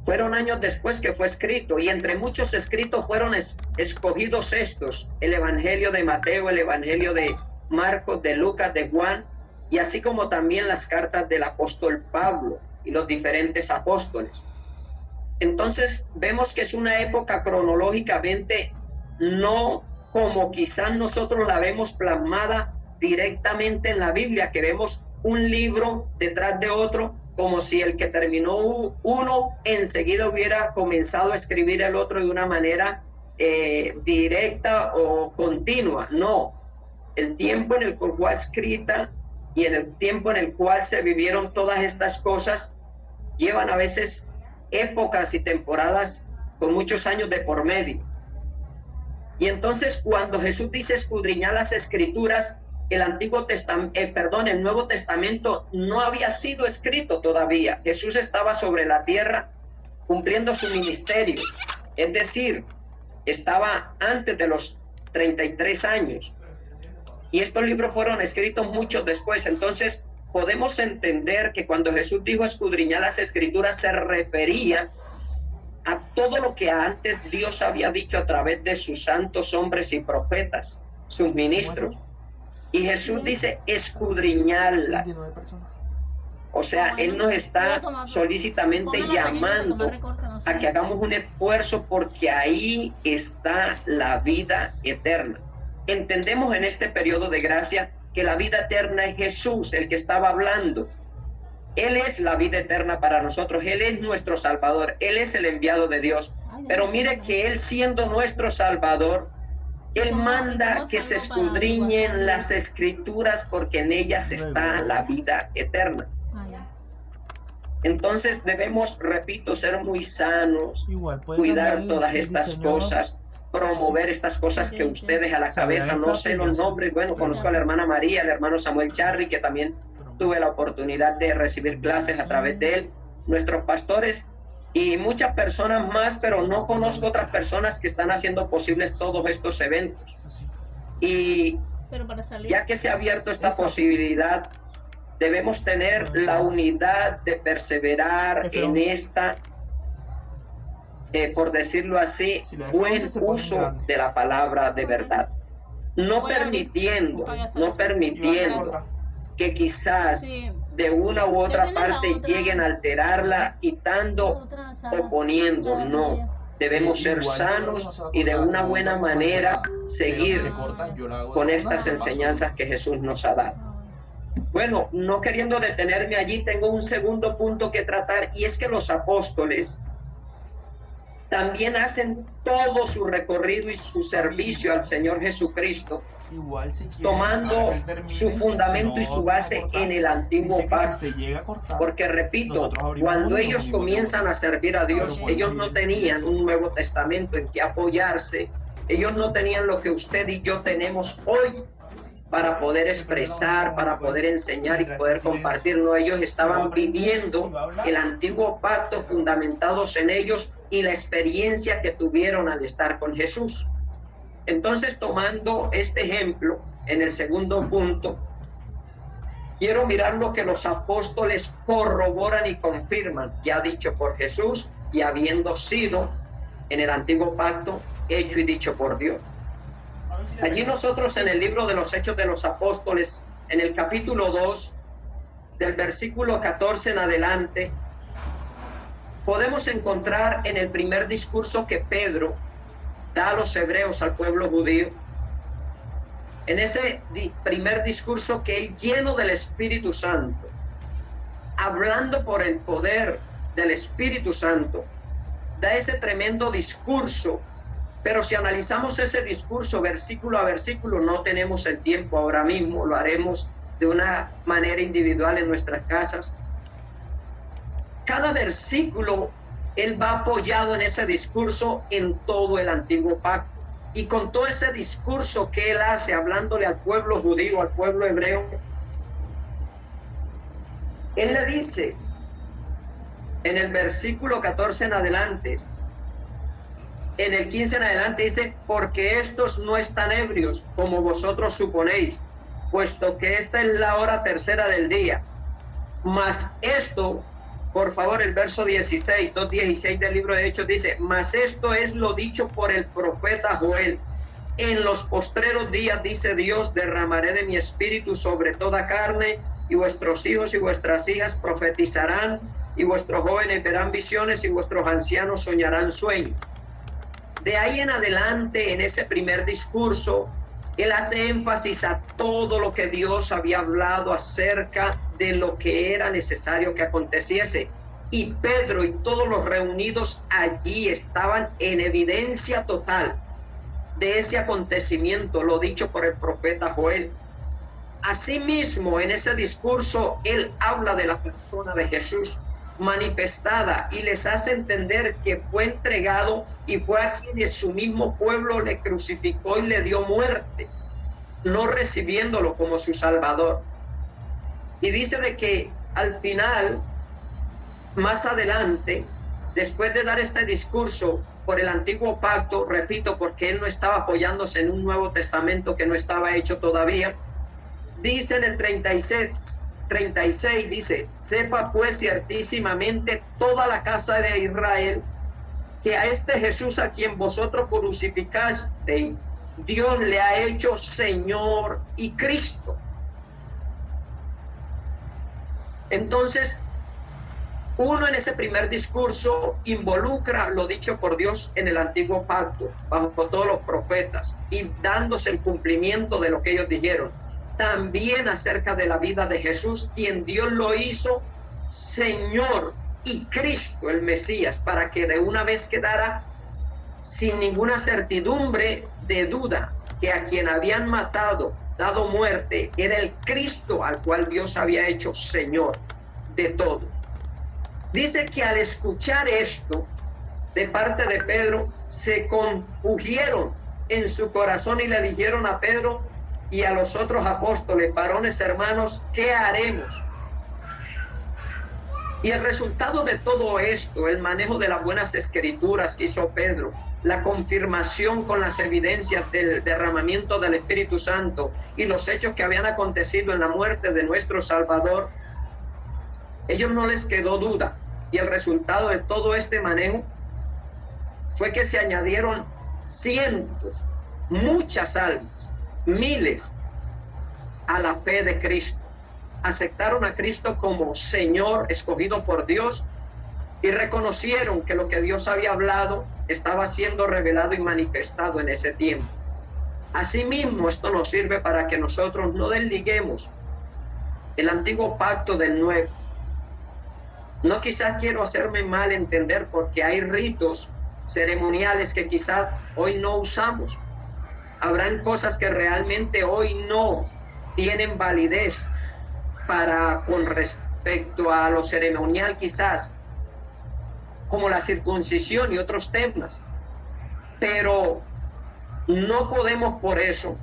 Fueron años después que fue escrito, y entre muchos escritos fueron escogidos estos: el Evangelio de Mateo, el Evangelio de Marcos, de Lucas, de Juan, y así como también las cartas del apóstol Pablo y los diferentes apóstoles. Entonces vemos que es una época cronológicamente no como quizás nosotros la vemos plasmada directamente en la Biblia, que vemos un libro detrás de otro, como si el que terminó uno enseguida hubiera comenzado a escribir el otro de una manera directa o continua. No, el tiempo en el cual fue escrita y en el tiempo en el cual se vivieron todas estas cosas llevan a veces épocas y temporadas con muchos años de por medio. Y entonces cuando Jesús dice escudriñar las escrituras, el Nuevo Testamento no había sido escrito todavía. Jesús estaba sobre la tierra cumpliendo su ministerio. Es decir, estaba antes de los 33 años. Y estos libros fueron escritos mucho después. Entonces, podemos entender que cuando Jesús dijo escudriñar las Escrituras, se refería a todo lo que antes Dios había dicho a través de sus santos hombres y profetas, sus ministros. Y Jesús dice escudriñarlas. O sea, Él nos está solícitamente llamando a que hagamos un esfuerzo, porque ahí está la vida eterna. Entendemos en este periodo de gracia que la vida eterna es Jesús, el que estaba hablando. Él es la vida eterna para nosotros, Él es nuestro Salvador, Él es el enviado de Dios. Pero mire que Él, siendo nuestro Salvador, Él manda que se escudriñen las Escrituras, porque en ellas está la vida eterna. Entonces debemos, repito, ser muy sanos, cuidar todas estas cosas, promover estas cosas que ustedes a la cabeza, no sé los nombres. Bueno, conozco a la hermana María, al hermano Samuel Charri, que también tuve la oportunidad de recibir clases a través de él, nuestros pastores y muchas personas más, pero no conozco otras personas que están haciendo posibles todos estos eventos. Y ya que se ha abierto esta posibilidad, debemos tener la unidad de perseverar en esta, por decirlo así, buen uso de la palabra de verdad. No permitiendo que quizás de una u otra parte lleguen a alterarla, quitando, oponiendo. No, debemos ser sanos y de una buena manera seguir con estas enseñanzas que Jesús nos ha dado. Bueno, no queriendo detenerme allí, tengo un segundo punto que tratar, y es que los apóstoles también hacen todo su recorrido y su servicio al Señor Jesucristo, tomando su fundamento y su base en el antiguo pacto. Porque repito, cuando ellos comienzan a servir a Dios, ellos no tenían un Nuevo Testamento en que apoyarse, ellos no tenían lo que usted y yo tenemos hoy para poder expresar, para poder enseñar y poder compartir. No, ellos estaban viviendo el antiguo pacto, fundamentados en ellos y la experiencia que tuvieron al estar con Jesús. Entonces, tomando este ejemplo, en el segundo punto, quiero mirar lo que los apóstoles corroboran y confirman, ya dicho por Jesús y habiendo sido en el antiguo pacto hecho y dicho por Dios. Allí nosotros, en el libro de los Hechos de los Apóstoles, en el capítulo 2, del versículo 14 en adelante, podemos encontrar en el primer discurso que Pedro da a los hebreos, al pueblo judío, en ese primer discurso que él, lleno del Espíritu Santo, hablando por el poder del Espíritu Santo, da ese tremendo discurso. Pero si analizamos ese discurso versículo a versículo, no tenemos el tiempo ahora mismo, lo haremos de una manera individual en nuestras casas. Cada versículo, él va apoyado en ese discurso en todo el antiguo pacto. Y con todo ese discurso que él hace, hablándole al pueblo judío, al pueblo hebreo, él le dice, en el versículo 14 en adelante, en el 15 en adelante dice, porque estos no están ebrios como vosotros suponéis, puesto que esta es la hora tercera del día. Mas esto, por favor, el verso 16, 2:16 del libro de Hechos dice, mas esto es lo dicho por el profeta Joel. En los postreros días, dice Dios, derramaré de mi espíritu sobre toda carne, y vuestros hijos y vuestras hijas profetizarán, y vuestros jóvenes verán visiones, y vuestros ancianos soñarán sueños. De ahí en adelante, en ese primer discurso, él hace énfasis a todo lo que Dios había hablado acerca de lo que era necesario que aconteciese. Y Pedro y todos los reunidos allí estaban en evidencia total de ese acontecimiento, lo dicho por el profeta Joel. Asimismo, en ese discurso, él habla de la persona de Jesús manifestada y les hace entender que fue entregado y fue a quienes su mismo pueblo le crucificó y le dio muerte, no recibiéndolo como su Salvador. Y dice de que al final, más adelante, después de dar este discurso por el antiguo pacto, repito, porque él no estaba apoyándose en un Nuevo Testamento que no estaba hecho todavía, dice en el 36, dice: sepa pues ciertísimamente toda la casa de Israel que a este Jesús a quien vosotros crucificasteis, Dios le ha hecho Señor y Cristo. Entonces, uno en ese primer discurso involucra lo dicho por Dios en el antiguo pacto, bajo todos los profetas, y dándose el cumplimiento de lo que ellos dijeron. También acerca de la vida de Jesús, quien Dios lo hizo Señor y Cristo, el Mesías, para que de una vez quedara sin ninguna certidumbre de duda que a quien habían matado, dado muerte, era el Cristo al cual Dios había hecho Señor de todos. Dice que al escuchar esto de parte de Pedro, se compungieron en su corazón y le dijeron a Pedro y a los otros apóstoles: varones hermanos, ¿qué haremos? Y el resultado de todo esto, el manejo de las buenas escrituras que hizo Pedro, la confirmación con las evidencias del derramamiento del Espíritu Santo y los hechos que habían acontecido en la muerte de nuestro Salvador, ellos no les quedó duda. Y el resultado de todo este manejo fue que se añadieron cientos, muchas almas, miles a la fe de Cristo. Aceptaron a Cristo como Señor escogido por Dios y reconocieron que lo que Dios había hablado estaba siendo revelado y manifestado en ese tiempo. Asimismo, esto nos sirve para que nosotros no desliguemos el antiguo pacto del nuevo. No, quizás quiero hacerme mal entender, porque hay ritos ceremoniales que quizás hoy no usamos. Habrán cosas que realmente hoy no tienen validez con respecto a lo ceremonial, quizás, como la circuncisión y otros temas. Pero no podemos por eso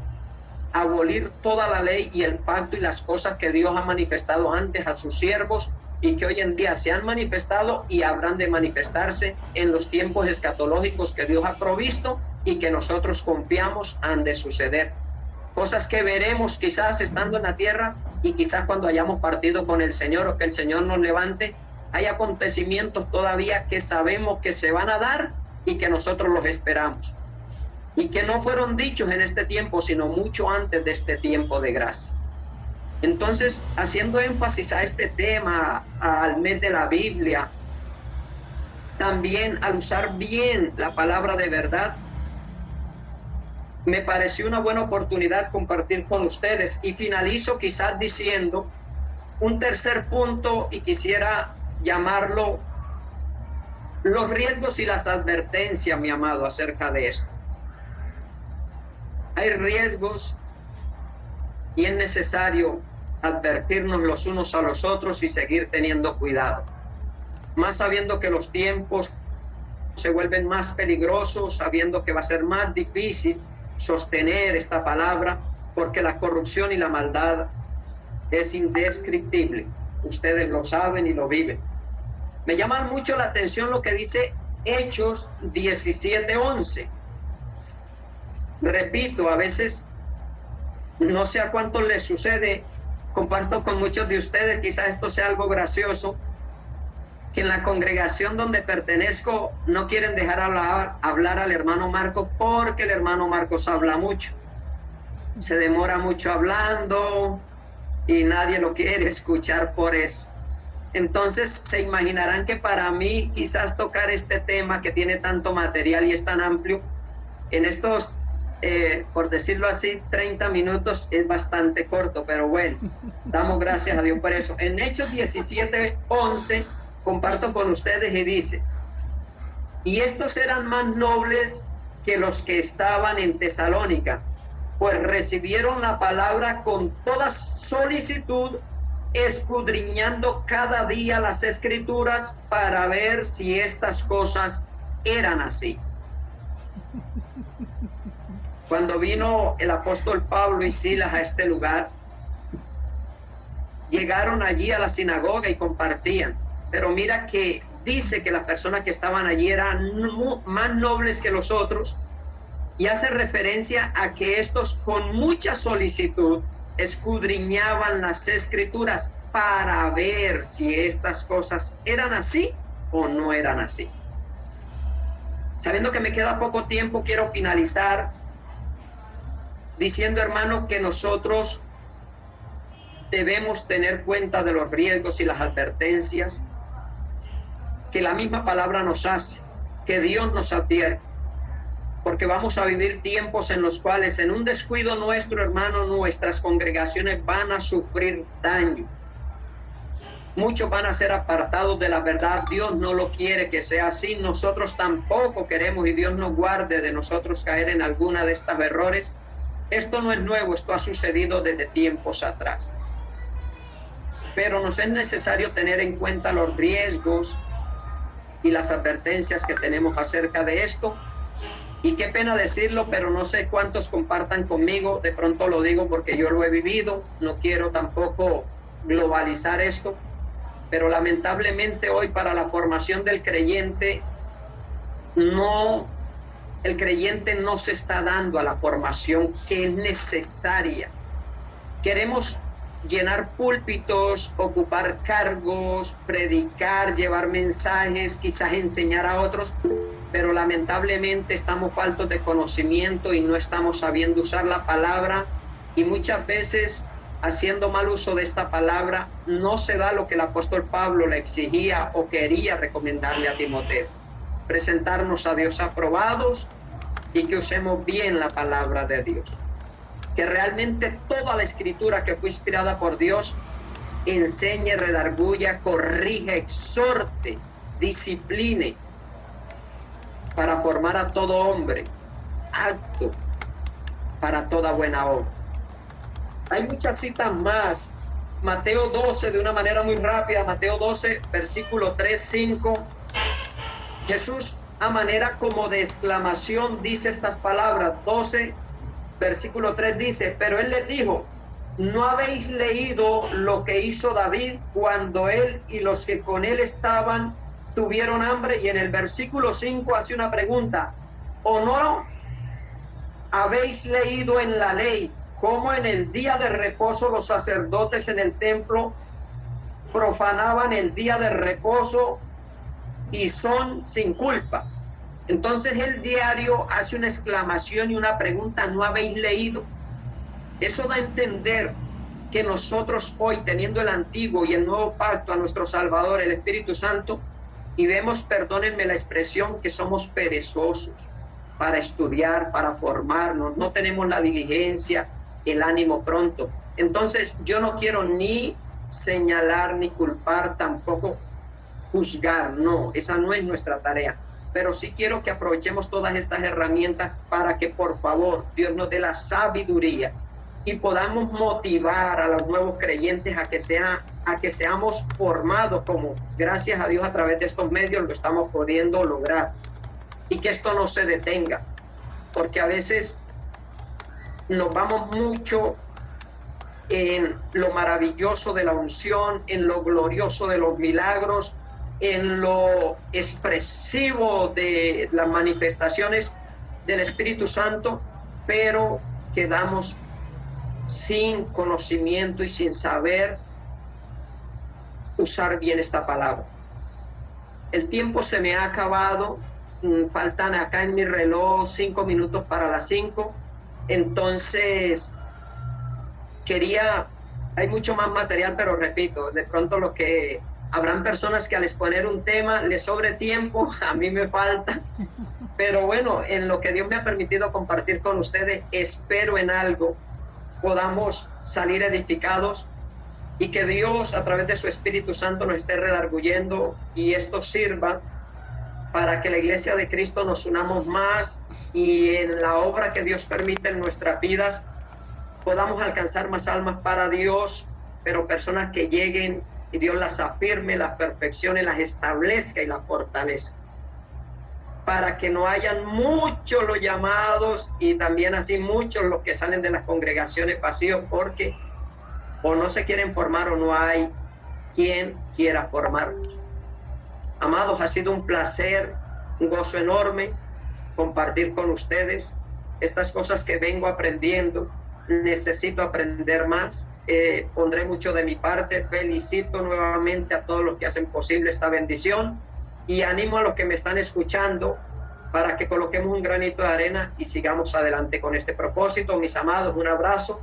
abolir toda la ley y el pacto y las cosas que Dios ha manifestado antes a sus siervos y que hoy en día se han manifestado y habrán de manifestarse en los tiempos escatológicos que Dios ha provisto y que nosotros confiamos han de suceder. Cosas que veremos quizás estando en la tierra y quizás cuando hayamos partido con el Señor o que el Señor nos levante. Hay acontecimientos todavía que sabemos que se van a dar y que nosotros los esperamos, y que no fueron dichos en este tiempo, sino mucho antes de este tiempo de gracia. Entonces, haciendo énfasis a este tema, al mes de la Biblia, también al usar bien la palabra de verdad, me pareció una buena oportunidad compartir con ustedes. Y finalizo quizás diciendo un tercer punto, y quisiera llamarlo los riesgos y las advertencias, mi amado, acerca de esto. Hay riesgos y es necesario advertirnos los unos a los otros y seguir teniendo cuidado, más sabiendo que los tiempos se vuelven más peligrosos, sabiendo que va a ser más difícil sostener esta palabra, porque la corrupción y la maldad es indescriptible. Ustedes lo saben y lo viven. Me llama mucho la atención lo que dice Hechos 17:11. Repito, a veces no sé a cuántos les sucede, comparto con muchos de ustedes, quizás esto sea algo gracioso, que en la congregación donde pertenezco no quieren dejar hablar al hermano Marcos, porque el hermano Marcos habla mucho, se demora mucho hablando y nadie lo quiere escuchar por eso. Entonces se imaginarán que para mí quizás tocar este tema que tiene tanto material y es tan amplio en estos por decirlo así 30 minutos es bastante corto, pero bueno, damos gracias a Dios por eso. En Hechos 17:11 comparto con ustedes y dice: y estos eran más nobles que los que estaban en Tesalónica, pues recibieron la palabra con toda solicitud, escudriñando cada día las escrituras para ver si estas cosas eran así. Cuando vino el apóstol Pablo y Silas a este lugar, llegaron allí a la sinagoga y compartían. Pero mira que dice que las personas que estaban allí eran más nobles que los otros, y hace referencia a que estos con mucha solicitud escudriñaban las escrituras para ver si estas cosas eran así o no eran así. Sabiendo que me queda poco tiempo, quiero finalizar diciendo, hermano, que nosotros debemos tener cuenta de los riesgos y las advertencias que la misma palabra nos hace, que Dios nos advierte, porque vamos a vivir tiempos en los cuales, en un descuido nuestro, hermano, nuestras congregaciones van a sufrir daño. Muchos van a ser apartados de la verdad. Dios no lo quiere que sea así. Nosotros tampoco queremos, y Dios nos guarde de nosotros caer en alguna de estos errores. Esto no es nuevo, esto ha sucedido desde tiempos atrás. Pero nos es necesario tener en cuenta los riesgos y las advertencias que tenemos acerca de esto. Y qué pena decirlo, pero no sé cuántos compartan conmigo. De pronto lo digo porque yo lo he vivido. No quiero tampoco globalizar esto. Pero lamentablemente hoy, para la formación del creyente, el creyente no se está dando a la formación que es necesaria. Queremos llenar púlpitos, ocupar cargos, predicar, llevar mensajes, quizás enseñar a otros, pero lamentablemente estamos faltos de conocimiento y no estamos sabiendo usar la palabra, y muchas veces, haciendo mal uso de esta palabra, no se da lo que el apóstol Pablo le exigía o quería recomendarle a Timoteo: presentarnos a Dios aprobados y que usemos bien la palabra de Dios. Que realmente toda la escritura que fue inspirada por Dios enseñe, redarguya, corrija, exhorte, discipline, para formar a todo hombre apto para toda buena obra. Hay muchas citas más. Mateo 12, de una manera muy rápida, Mateo 12, versículo 3, 5. Jesús, a manera como de exclamación, dice estas palabras. 12, versículo 3 dice: pero él les dijo, ¿no habéis leído lo que hizo David cuando él y los que con él estaban tuvieron hambre? Y en el versículo 5 hace una pregunta: ¿o no habéis leído en la ley cómo en el día de reposo los sacerdotes en el templo profanaban el día de reposo y son sin culpa? Entonces el diario hace una exclamación y una pregunta: ¿no habéis leído? Eso da a entender que nosotros hoy, teniendo el antiguo y el nuevo pacto a nuestro Salvador, el Espíritu Santo, y vemos, perdónenme la expresión, que somos perezosos para estudiar, para formarnos, no tenemos la diligencia, el ánimo pronto. Entonces yo no quiero ni señalar ni culpar, tampoco juzgar, no, esa no es nuestra tarea, pero sí quiero que aprovechemos todas estas herramientas para que, por favor, Dios nos dé la sabiduría y podamos motivar a los nuevos creyentes a que seamos formados, como gracias a Dios a través de estos medios lo estamos pudiendo lograr, y que esto no se detenga, porque a veces nos vamos mucho en lo maravilloso de la unción, en lo glorioso de los milagros, en lo expresivo de las manifestaciones del Espíritu Santo, pero quedamos sin conocimiento y sin saber usar bien esta palabra. El tiempo se me ha acabado, faltan acá en mi reloj 5 minutos para las 5. Entonces hay mucho más material, pero repito, de pronto habrán personas que al exponer un tema les sobre tiempo, a mí me falta, pero bueno, en lo que Dios me ha permitido compartir con ustedes, espero en algo podamos salir edificados y que Dios, a través de su Espíritu Santo, nos esté redarguyendo, y esto sirva para que la Iglesia de Cristo nos unamos más, y en la obra que Dios permite en nuestras vidas podamos alcanzar más almas para Dios, pero personas que lleguen y Dios las afirme, las perfeccione, las establezca y las fortalezca, para que no hayan muchos los llamados y también así muchos los que salen de las congregaciones vacíos, porque o no se quieren formar o no hay quien quiera formarlos. Amados, ha sido un placer, un gozo enorme compartir con ustedes estas cosas que vengo aprendiendo. Necesito aprender más. Pondré mucho de mi parte. Felicito nuevamente a todos los que hacen posible esta bendición y animo a los que me están escuchando para que coloquemos un granito de arena y sigamos adelante con este propósito. Mis amados, un abrazo.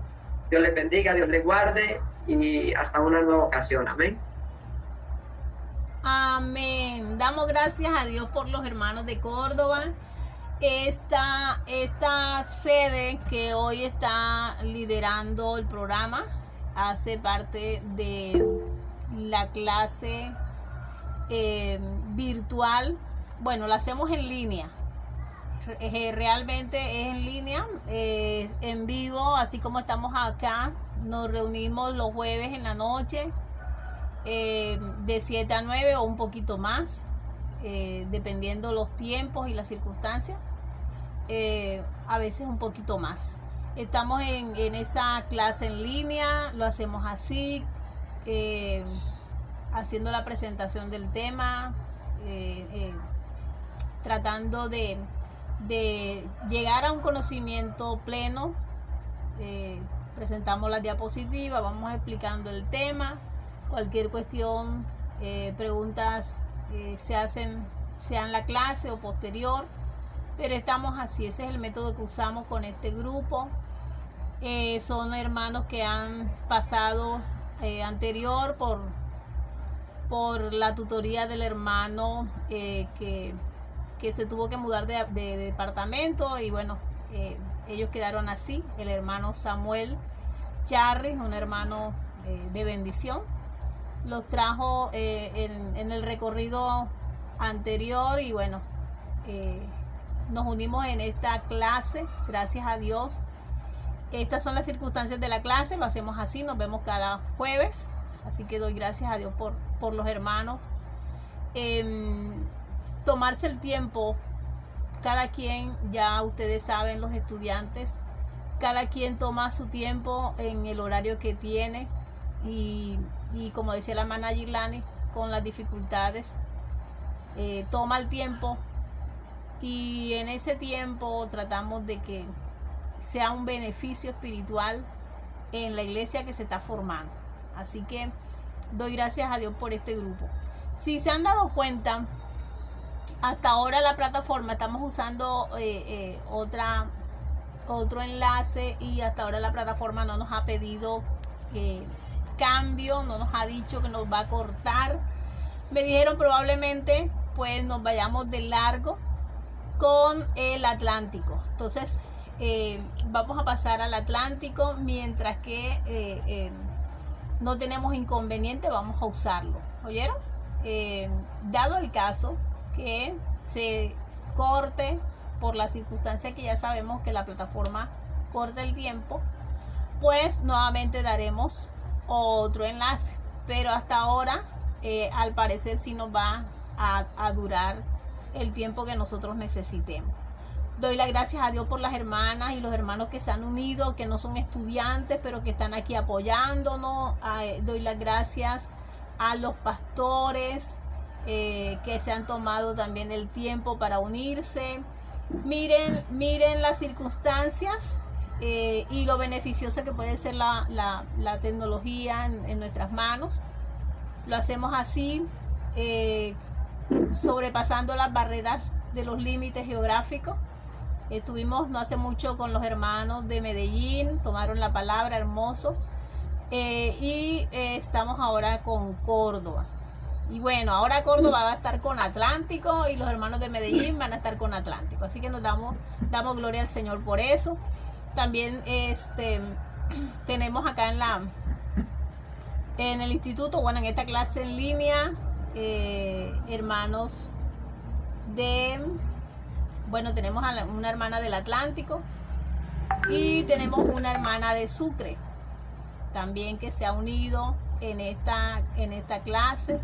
Dios les bendiga, Dios les guarde y hasta una nueva ocasión. Amén. Amén. Damos gracias a Dios por los hermanos de Córdoba. Esta sede que hoy está liderando el programa hace parte de la clase virtual. Bueno, la hacemos en línea. Realmente es en línea, en vivo, así como estamos acá. Nos reunimos los jueves en la noche, de 7 a 9 o un poquito más, dependiendo los tiempos y las circunstancias, a veces un poquito más. Estamos en esa clase en línea, lo hacemos así, haciendo la presentación del tema, tratando de llegar a un conocimiento pleno. Presentamos las diapositivas, vamos explicando el tema, cualquier cuestión, preguntas se hacen, sea en la clase o posterior, pero estamos así. Ese es el método que usamos con este grupo. Son hermanos que han pasado anterior por la tutoría del hermano que se tuvo que mudar de departamento, y bueno, ellos quedaron así. El hermano Samuel Charri, un hermano de bendición, los trajo en el recorrido anterior, y bueno, nos unimos en esta clase, gracias a Dios. Estas son las circunstancias de la clase, lo hacemos así, nos vemos cada jueves, así que doy gracias a Dios por los hermanos. Tomarse el tiempo, cada quien, ya ustedes saben, los estudiantes, cada quien toma su tiempo en el horario que tiene, y como decía la hermana Girlani, con las dificultades, toma el tiempo, y en ese tiempo tratamos de que sea un beneficio espiritual en la iglesia que se está formando. Así que doy gracias a Dios por este grupo. Si se han dado cuenta, hasta ahora la plataforma estamos usando otro enlace, y hasta ahora la plataforma no nos ha pedido cambio, no nos ha dicho que nos va a cortar. Me dijeron probablemente pues nos vayamos de largo con el Atlántico. Entonces vamos a pasar al Atlántico, mientras que no tenemos inconveniente, vamos a usarlo. ¿Oyeron? Dado el caso que se corte por la circunstancia que ya sabemos que la plataforma corta el tiempo, pues nuevamente daremos otro enlace, pero hasta ahora al parecer sí nos va a durar el tiempo que nosotros necesitemos. Doy las gracias a Dios por las hermanas y los hermanos que se han unido, que no son estudiantes, pero que están aquí apoyándonos. Doy las gracias a los pastores que se han tomado también el tiempo para unirse. Miren las circunstancias y lo beneficioso que puede ser la tecnología en nuestras manos. Lo hacemos así, sobrepasando las barreras de los límites geográficos. Estuvimos no hace mucho con los hermanos de Medellín, tomaron la palabra, hermoso. Y estamos ahora con Córdoba. Y bueno, ahora Córdoba va a estar con Atlántico, y los hermanos de Medellín van a estar con Atlántico. Así que nos damos gloria al Señor por eso. También tenemos acá en el instituto, bueno, en esta clase en línea, hermanos tenemos a una hermana del Atlántico, y tenemos una hermana de Sucre también que se ha unido en esta clase,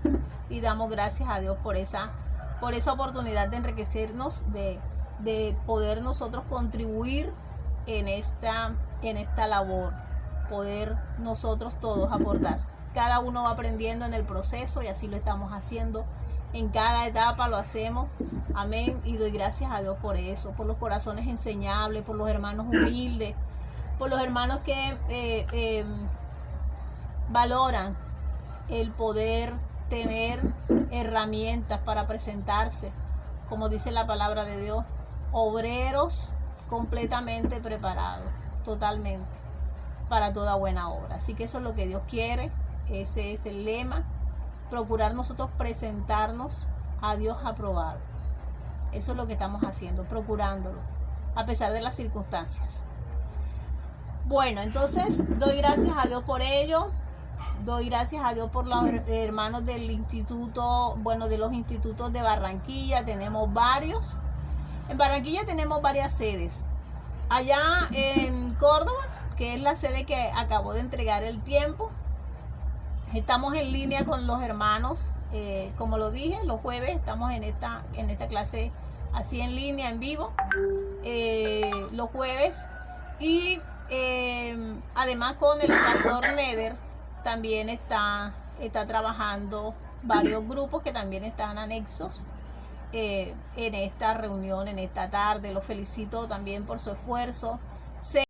y damos gracias a Dios por esa oportunidad de enriquecernos, de poder nosotros contribuir en esta labor, poder nosotros todos aportar. Cada uno va aprendiendo en el proceso, y así lo estamos haciendo en cada etapa lo hacemos. Amén. Y doy gracias a Dios por eso, por los corazones enseñables, por los hermanos humildes, por los hermanos que valoran el poder tener herramientas para presentarse, como dice la palabra de Dios, obreros completamente preparados, totalmente, para toda buena obra. Así que eso es lo que Dios quiere, ese es el lema, procurar nosotros presentarnos a Dios aprobado. Eso es lo que estamos haciendo, procurándolo, a pesar de las circunstancias. Bueno, entonces doy gracias a Dios por ello. Doy gracias a Dios por los hermanos del instituto, bueno, de los institutos de Barranquilla. Tenemos varios. En Barranquilla tenemos varias sedes. Allá en Córdoba, que es la sede que acabó de entregar el tiempo, estamos en línea con los hermanos. Como lo dije, los jueves estamos en esta clase así en línea, en vivo, los jueves. Y además con el pastor Neder también está trabajando varios grupos que también están anexos en esta reunión, en esta tarde. Los felicito también por su esfuerzo.